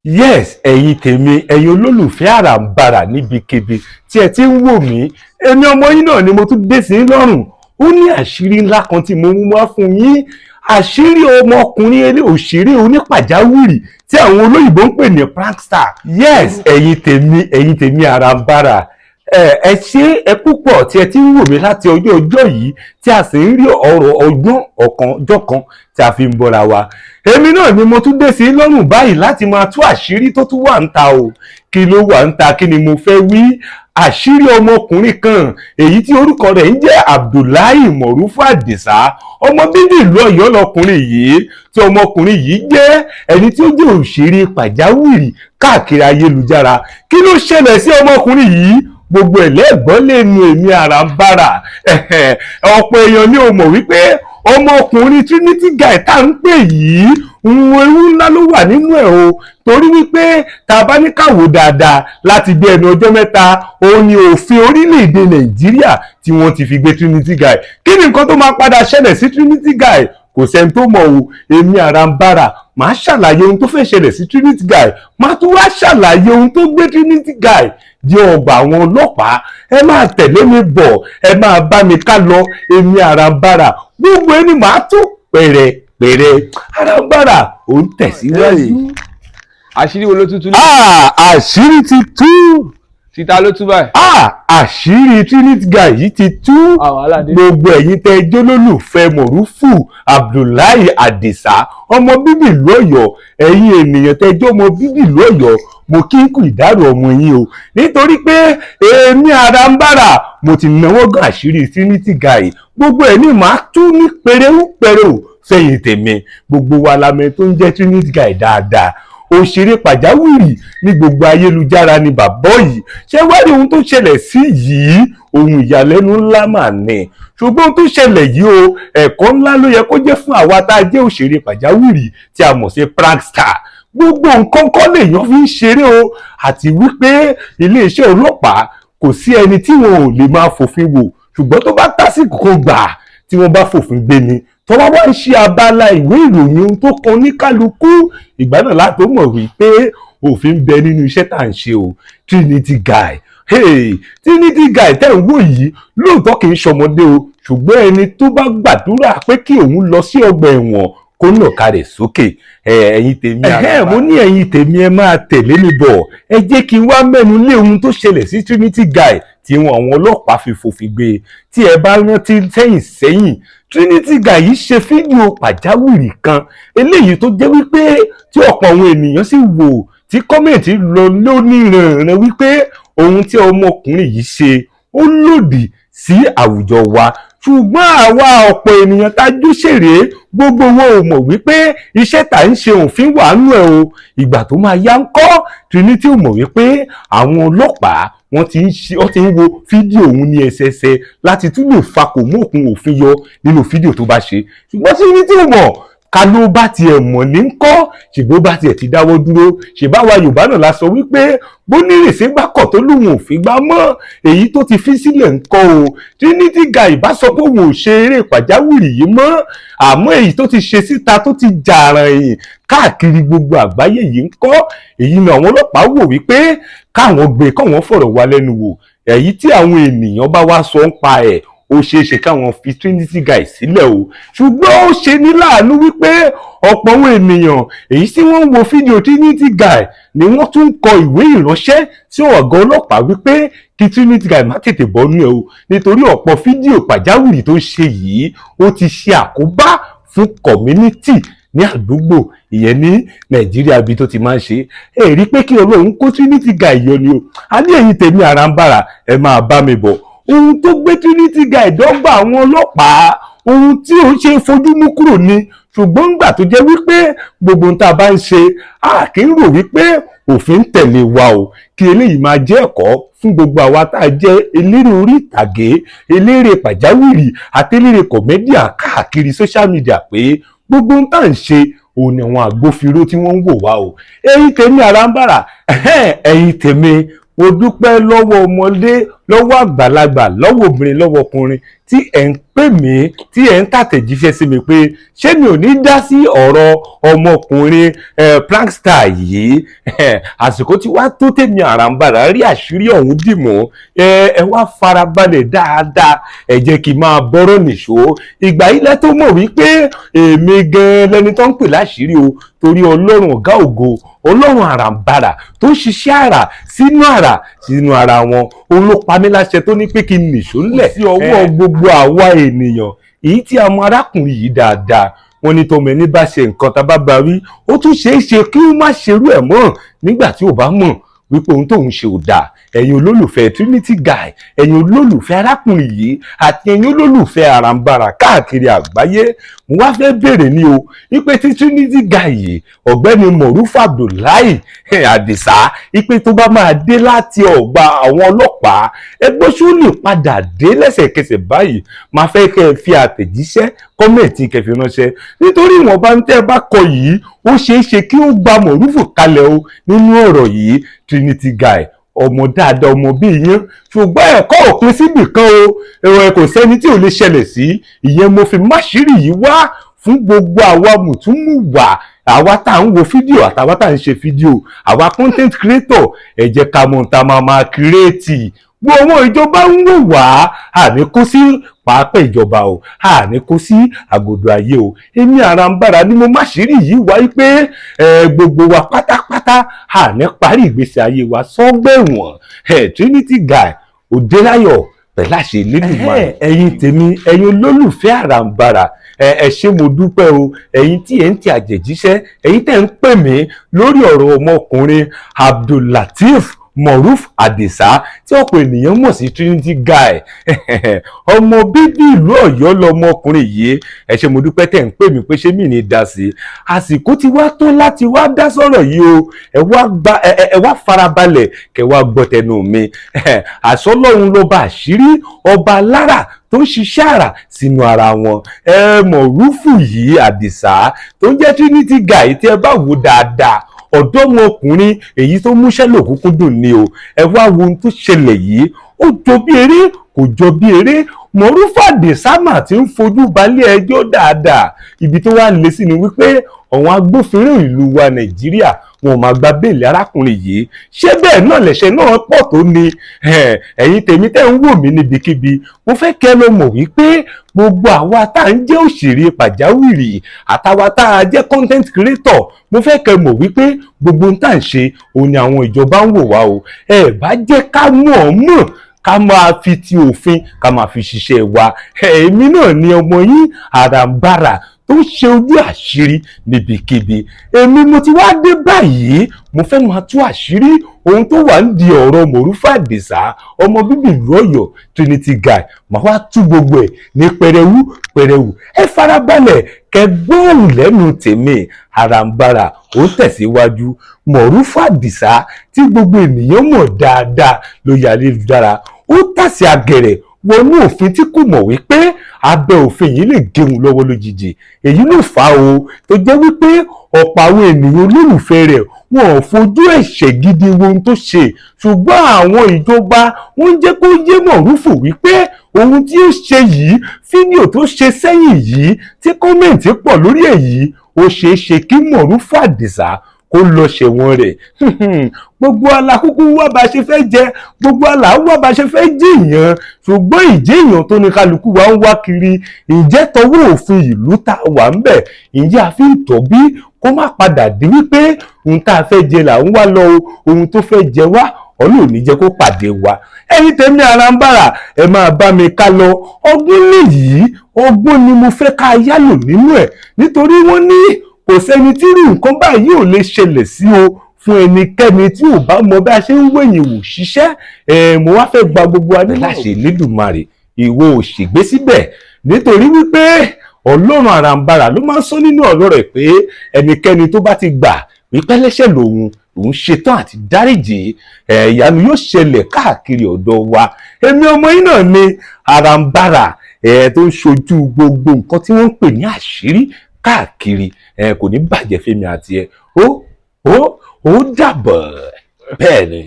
Yes, ẹ̀yin tèmi, ẹ̀yin olólùfẹ́ àràǹbarà níbikíbi tí ẹ ti ń wò mí, èmi ọmọ yín náà ni mo tún dé sí lọ́rùn. Ó ní àṣírí ńlá kan tí mo mú wá fún yín. Àṣírí ọmọkùnrin òṣèré onípàjáwìrì tí àwọn olóyìnbó ń pè ní Prankster. Yes, ẹ̀yin tèmi àràǹbarà. Ẹ ṣé ẹ púpọ̀ tí ẹ ti ń wò mí láti ọjọ́ yìí tí a sì ń rí ọ̀rọ̀ ọgbọ́n ọ̀kanjọ̀kan tí a fi ń bọ́ra wa. Èmi náà ni mo tún dé sí lọ́rùn báyìí láti máa tú àṣírí tó tún wà ń ta o. Kí ló wà ń ta? Kí ni mo fẹ́ wí? Àṣírí ọmọkùnrin kan èyí tí orúkọ rẹ̀ ń jẹ́ Abdullahi Mọ̀rúfú Àdìsá, ọmọ bíbí ìlú Ọ̀yọ́ lọkùnrin yìí, tí ọmọkùnrin yìí jẹ́ ẹni tí ó jẹ́ òṣèré pàjáwìrì káàkiri ayélujára. Kí ló ṣẹlẹ̀ sí ọmọkùnrin yìí? Gbogbo ẹlẹ́gbọ́n lẹ́nu èmi àràǹbarà. Ọ̀pọ̀ èèyàn ni ò mọ̀ wípé ọmọkùnrin Trinity guy tá ń pè yìí ewu ńlá ló wà nínú ẹ̀ o, torí wípé tá a bá ní ká wò dáadáa láti bí ẹnu ọjọ́ mẹ́ta òun ni òfin orílẹ̀-èdè Nàìjíríà tí wọ́n ti fi gbé Trinity guy. Kí ni nǹkan tó máa padà ṣẹlẹ̀ sí Trinity guy? Kò sẹ́ni tó mọ̀ o. Èmi àràǹbarà màá ṣàlàyé ohun tó fẹ́ ṣẹlẹ̀ sí Trinity guy, màá tún wá ṣàlàyé ohun tó gbé Trinity guy di ọgbà àwọn ọlọ́pàá. Ẹ máa tẹ̀lé mi bọ̀, ẹ máa bá mi ká lọ. Èmi àràǹbarà gbogbo ẹni màá tún pẹ̀rẹ̀ àràǹbarà ò ń tẹ̀síwájú. Àṣírí wo ló tún tú? Àṣírí ti tú. Títa ló tú báyìí. Àṣírí Trinity guy yìí ti tú. Gbogbo ẹ̀yin tẹ́ jólólùfẹ́ Mọ̀rúfú Abdullahi Àdìsá, ọmọ bíbí ìlú Ọ̀yọ́, ẹ̀yin ènìyàn tẹ́ jẹ́ ọmọ bíbí ìlú Ọ̀yọ́, mo kí n kú ìdárò ọmọ yín o, nítorí pé èmi àràǹbarà mo ti náwó gan àṣírí Trinity guy. Gbogbo ẹ̀ ní màá tú ní pẹrẹu fẹ̀yìn tèmi. Gbogbo wa la mọ̀ tó ń jẹ́ Trinity guy dáadáa. Òṣèré pàjáwìrì ní gbogbo ayélujára ni bàbá yìí. Ṣé wá rí ohun tó ṣẹlẹ̀ sí yìí? Ohun ìyàlẹ́nu ńlá mà ní. Ṣùgbọ́n ohun tó ṣẹlẹ̀ yìí o, ẹ̀kọ́ ńlá ló yẹ kó jẹ́ fún àwa tá a jẹ́ òṣèré pàjáwìrì tí a mọ̀ sí Prankster. Gbogbo nǹkan kọ́ lèèyàn fi ń ṣeré o, àti wípé iléeṣẹ́ ọlọ́pàá kò sí ẹni tí wọn ò lè máa fòfin wò, ṣùgbọ́n tó bá tásìkò gbà tí wọ́n bá fòfin gbé ni, tó bá wá ń ṣe abala ìwé ìròyìn ohun tó kan ní kálukú, ìgbà náà láti mọ̀ wípé òfin ń bẹ nínú iṣẹ́ tá à ń ṣe o. Trinity guy, Trinity guy tẹ́ ń wò yìí lóòótọ́ kì í ṣọmọdé o, ṣùgbọ́n ẹni tó bá gbàdúrà pé kí òun lọ sí ọgbà ẹ̀wọ̀n kó nàka rẹ̀ sókè. Ẹ̀yin tèmi mo ní ẹ̀yin tèmi ẹ máa tẹ̀lé mi bọ̀. Ẹ jẹ́ kí n wá mẹ́nu lé ohun tó ṣẹlẹ̀ sí Trinity guy tí àwọn ọlọ́pàá fi fòfin gbé. Tí ẹ bá rántí sẹ́yìn Trinity guy yìí ṣe fídíò pàjáwìrì kan eléyìí tó jẹ́ wípé tí ọ̀pọ̀ àwọn ènìyàn sì wò tí kọ́mẹ̀ntì lọ lóníranran wípé ohun tí ọmọkùnrin yìí ṣe ó lòdì sí àwùjọ wa. Ṣùgbọ́n àwa ọ̀pọ̀ ènìyàn tájú ṣèré gbogbo wọn ò mọ̀ wípé iṣẹ́ tà ń ṣe òfin wà nù ẹ̀ o. Ìgbà tó máa yá ń kọ́ Trinity ò mọ̀ wípé àwọn ọlọ́pàá wọ́n ti ń wo fídíò òun ní ẹsẹẹsẹ láti tún lè fakò mú òkun òfin yọ nínú fídíò tó bá ṣe. Ṣùgbọ́n Trinity ò mọ̀, ká ló bá tiẹ̀ mọ̀ ní ń kọ́, ṣègbó bá tiẹ̀ ti dáwọ́ dúró. Ṣèbáwa Yorùbá náà la sọ wípé bó ní ìrèsé bá kọ̀ tó lóun ò fi gbá mọ́, èyí tó ti fi sílẹ̀ ń kọ́ o. Trinity guy bá sọ pé òun ò ṣe eré pàjáwìrì yìí mọ́, àmọ́ èyí tó ti ṣe síta tó ti jàràn yìí káàkiri gbogbo àgbáyé yìí ń kọ́. Èyí ni àwọn ọlọ́pàá wò wípé káwọn gbé káwọn fọ̀rọ̀ wá lẹ́nu wò. Èyí tí àwọn ènìyàn bá wá sọ ń pa ẹ̀, ó ṣeéṣe káwọn fi Trinity guy sílẹ̀ o. Ṣùgbọ́n ó ṣe ní láàánú wípé ọ̀pọ̀ àwọn ènìyàn èyí tí wọ́n ń wo fídíò Trinity guy ni wọ́n tún ń kọ ìwé ìránṣẹ́ sí ọ̀gá ọlọ́pàá wípé kí Trinity guy má tètè bọ́nú ẹ̀ o, nítorí ọ̀pọ̀ fídíò pàjáwìrì tó ṣe yìí ó ti ṣe àkóbá fún community ní àdúgbò ìyẹn ní Nàìjíríà bí tó ti máa ń ṣe. Ẹ rí pé kí Ọlọ́run kó Trinity guy yọ ni o. A ní ẹ̀yin tèmi àràǹbarà ẹ máa bá mi bọ̀. Ohun tó gbé Trinity guy dọ́gba àwọn ọlọ́pàá, ohun tí ó ṣe fojú mú kúrò ni. Ṣùgbọ́n ńgbà tó jẹ́ wípé gbogbo ohun tá a bá ń ṣe a kì í rò wípé òfin tẹ̀lé wa o. Kí eléyìí máa jẹ́ ẹ̀kọ́ fún gbogbo àwa tá a jẹ́ eléré orí ìtàgé, eléré pàjáwìrì àti eléré kọ̀mẹ́díà káàkiri social media pé gbogbo ohun tá à ń ṣe òun ni àwọn agbófinró tí wọ́n ń wò wá o. Ẹ̀yin tèmi àràǹbarà, ẹ̀yin tèmi mo dúpẹ́ lọ́wọ́ ọmọdé lọ́wọ́ àgbàlagbà lọ́wọ́ obìnrin lọ́wọ́ ọkùnrin tí ẹ̀ ń pè mí tí ẹ̀ ń tàtẹ̀jíṣẹ́ sí mi pé ṣé mi ò ní dá sí ọ̀rọ̀ ọmọkùnrin Prankster yìí àsìkò tí wàá tó tèmi Àràǹbarà rí àṣírí ọ̀hún dìmọ́ ẹ wá farabalẹ̀ dáadáa ẹ jẹ́ kí n máa bọ́rọ̀ nìṣó ìgbà yìí lẹ́ tó mọ̀ wípé èmi gan-an lẹni tó ń pè láṣírí o torí ọlọ́run ọ̀gá ògo ọlọ́run Àràǹbarà tó ń ṣiṣẹ́ àrà sínú ara wọn òun ló pa mí láṣẹ tó ní pé kí n nìṣó ńlẹ̀ sí ọwọ́ gbogbo àwa ènìyàn èyí tí a mọ arákùnrin yìí dáadáa wọ́n ní tọmọ ẹni bá ṣe nǹkan tá bá bá wí ó tún ṣeé ṣe kí ó má ṣerú ẹ̀ mọ́ nígbà tí ò bá mọ̀ wípé ohun tóun ṣe ò dáa ẹ̀yin olólùfẹ́ Trinity Guy ẹ̀yin olólùfẹ́ arákùnrin yìí àti ẹ̀yin olólùfẹ́ Àràǹbarà káàkiri àgbáyé mo wá fẹ́ bèèrè ní o wípé tí Trinity Guy yìí ọ̀gbẹ́ni Moruf Abdullahi Adisa wípé tó bá máa dé láti ọgbà àwọn ọlọ́pàá ẹgbẹ́ ṣó lè padà dé lẹ́sẹ̀kẹsẹ̀ báyìí máa fẹ́ kẹ́ ẹ fi àtẹ̀jíṣẹ́ kọ́mẹ̀tì kẹfì ránṣẹ́ nítorí ìwọ̀nba ń tẹ́ ẹ bá kọ yìí ó ṣeé ṣe kí ó gba Moruf kalẹ̀ o nínú ọ̀rọ̀ yìí Trinity Guy ọmọ dáadáa ọmọ bíi yín ṣùgbọ́n ẹ̀kọ́ òpin síbì kan o ẹ̀rọ kò sẹ́ni tí ò lè ṣẹlẹ̀ sí ìyẹn mo fi máṣírí yìí wá fún gbogbo àwa mùtúmùwà àwa tá à ń wo fídíò àtàwa tá à ń ṣe fídíò àwa content creator ẹ jẹ́ ká mọ̀ tá máa kírètì gbogbo ìjọba ń wò wá àní kó sí pàápàá ìjọba o àní kó sí àgòdò ayé o èmi Àràǹbarà ni mo máṣírí yìí wáyé pé gbogbo wa pátápátá àní parí ìgbésí ayé wa sọ́gbẹ̀wọ̀n Trinity Guy òdéláyọ̀ pẹ̀lú àṣẹ Elédùmarè ẹ̀yin tèmi ẹ̀yin olólùfẹ́ Àràǹbarà ẹ ṣé mo dúpẹ́ o ẹ̀yin tí ẹ̀ ń ti àjẹjíṣẹ́ ẹ̀yin tẹ̀ ń pè mí lórí ọ̀rọ̀ ọmọkùnrin Abdullateef Moruf Adisa tí ọ̀pọ̀ ènìyàn mọ̀ sí Trinity Guy ọmọ bíbí ìlú Ọ̀yọ́ lọmọkùnrin yìí ẹ ṣé mo dúpẹ́ tẹ̀ ń pè mí pé ṣé mi ní dá sí àsìkò tí wá tó láti wá dá sọ̀rọ̀ yìí o ẹ wá farabalẹ̀ kẹ́ wá gbọ́ tẹnu mi àsọlọ́run ló bá àṣírí ọba alára tó ń ṣiṣẹ́ àrà sínú ara wọn Morufu yìí Adisa tó ń jẹ́ Trinity Guy tí ẹ bá wò dáadáa ọ̀dọ́mọkùnrin èyí tó múṣẹ́ lòkúnkúndùn ni o ẹ wá wo ohun tó ṣẹlẹ̀ yìí ó jọ bí eré kò jọ bí eré Morufu Adisa mà ti ń fojú balẹ̀ ẹjọ́ dáadáa ibi tó wá lé sí ni wípé àwọn agbófinró ìlú wa Nàìjíríà wọn ò máa gba béèlì arákùnrin yìí ṣé bẹ́ẹ̀ náà lẹ̀ṣẹ̀ náà pọ̀ tó ni ẹ̀yin tèmi tẹ́ ń wò mí níbikíbi mo fẹ́ kẹ́ lọ mọ̀ wípé gbogbo àwa tá à ń jẹ́ òṣèré pàjáwìrì àtàwa tá a jẹ́ content creator mo fẹ́ kẹ́ mọ̀ wípé gbogbo ohun tá à ń ṣe òun ni àwọn ìjọba ń wò wá o ẹ bá jẹ́ ká mọ̀ ká máa fi ti òfin ká máa fi ṣiṣẹ́ wa èmi náà ni ọmọ yín Àràǹbarà tó ń ṣe ojú àṣírí níbikíbi èmi mo ti wá dé báyìí mo fẹ́ máa tú àṣírí ohun tó wà ń di ọ̀rọ̀ Morufu Adisa ọmọ bíbí ìlú Ọ̀yọ́ Trinity Guy màá wá tú gbogbo ẹ̀ ní pẹrẹwu ẹ farabalẹ̀ kẹ́ gbóhùn lẹ́nu tèmi Àràǹbarà ó tẹ̀síwájú Morufu Adisa tí gbogbo ènìyàn mọ̀ dáadáa lórí ayélujára ó tàsé àgẹ̀rẹ̀ wọnú òfin tí kò mọ̀ wípé abẹ́ òfin yìí lè gé òun lọ́wọ́ lójijì èyí ló fà á o tó jẹ́ wípé ọ̀pọ̀ àwọn ènìyàn olólùfẹ́ rẹ̀ wọn ò fojú ẹ̀ṣẹ̀ gidi wo ohun tó ṣe ṣùgbọ́n àwọn ìjọba wọ́n jẹ́ kó yé Morufu wípé ohun tí ó ṣe yìí fídíò tó ṣe sẹ́yìn yìí tí kọ́mẹ̀ntì pọ̀ lórí èyí ó ṣeé ṣe kí Morufu Adisa kó lọ ṣẹ̀wọ̀n rẹ̀ gbogbo alákùkù wá bá ṣe fẹ́ jẹ gbogbo aláwọ̀ bá ṣe fẹ́ jìyàn ṣùgbọ́n ìjìyàn tó ní kálukú wa ń wá kiri ìjẹ́ tọwọ́ òfin ìlú tá a wà ń bẹ̀ ìjẹ́ àfi ń tọ́ bí kó má padà di wípé ohun tá a fẹ́ jẹ là ń wá lọ ohun tó fẹ́ jẹ wá Ọlọ́run ní jẹ́ kó pàdé wa ẹ̀yin tèmi Àràǹbarà ẹ máa bá mi ká lọ ọgbọ́n nìyí ọgbọ́n ni mo fẹ́ ká yálò nínú ẹ̀ nítorí wọ́n ní kò sẹ́ni tí irú nǹkan báyìí ò lè ṣẹlẹ̀ sí o fún ẹnikẹ́ni tí ò bá mọ bí a ṣe ń wẹ̀yìn wò ṣiṣẹ́ mo wá fẹ́ gba gbogbo adé láṣẹ Elédùmarè ìwọ ò ṣègbé síbẹ̀ nítorí wípé Ọlọ́run Àràǹbarà ló máa ń sọ nínú ọ̀rọ̀ rẹ̀ pé ẹnikẹ́ni tó bá ti gbà wípé ẹlẹ́ṣẹ̀ lòun ṣetán àti dáríjì ìyanu yóò ṣẹlẹ̀ káàkiri ọ̀dọ̀ wa èmi ọmọ yín náà ni Àràǹbarà tó ń ṣojú gbogbo nǹkan tí wọ́n ń pè ní àṣírí káàkiri kò ní bàjẹ́ fẹ́mi àti ẹ ó dàbọ̀ bẹ́ẹ̀ ni.